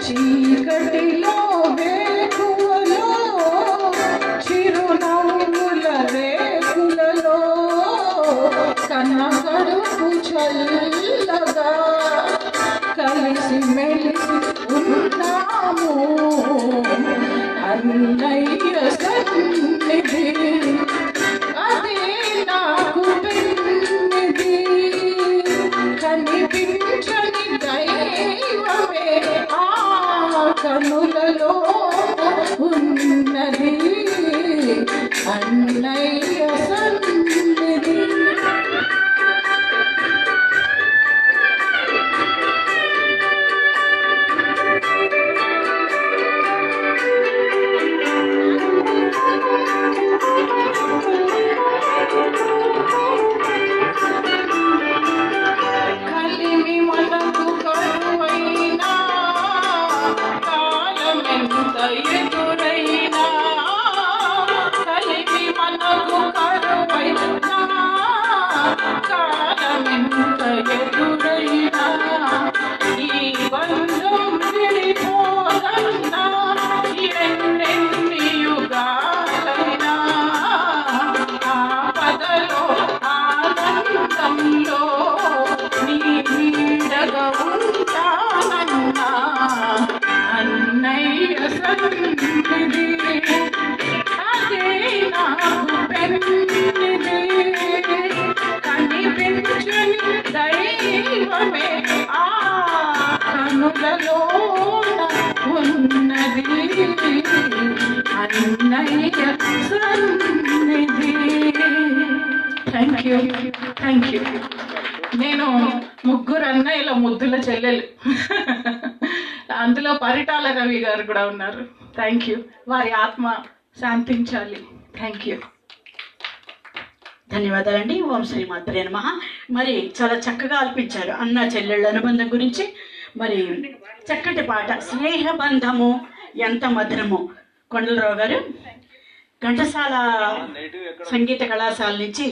చీకటిలో వేకువలో చిరునవ్వుల రేకులలో కనకడుపు చల్లగా కలిసి మెలిసి ఉన్నాము అన్నయ్య సన్నిధి అదే నాకు పెన్నిది కనిపించని దైవమే ఆ కనులలో ఉన్నది అన్నయ్య సన్నిధి. కలిమి మనకు కరువైనా కాలమెంత ఎదురైనా కలిమి మనకు కరువైనా కాలమెంత ఎదురైనా ఈ బంధం విడిపోదన్నా ఎన్నెన్ని యుగాలైనా ఆపదలో ఆనందంలో నీ నీడగా ఉంటానన్నా అన్నయ్య సన్నిధి అదే నాకు పెన్నిది కనిపించని దైవమే ఆ కనులలో ఉన్నది అన్నయ్య సన్నిధి. Thank you. నేను ముగ్గురు అన్నయ్యల ముద్దుల చెల్లెలు, అందులో పరిటాల రవి గారు కూడా ఉన్నారు. Thank you. వారి ఆత్మ శాంతించాలి. Thank you. ధన్యవాదాలండి. ఓం శ్రీ మాత్రే నమః. మరి చాలా చక్కగా అల్పించారు అన్న చెల్లెళ్ళ అనుబంధం గురించి. మరి చక్కటి పాట స్నేహబంధము ఎంత మధురము. కొండలరావు గారు ఘంటసాల సంగీత కళాశాల నుంచి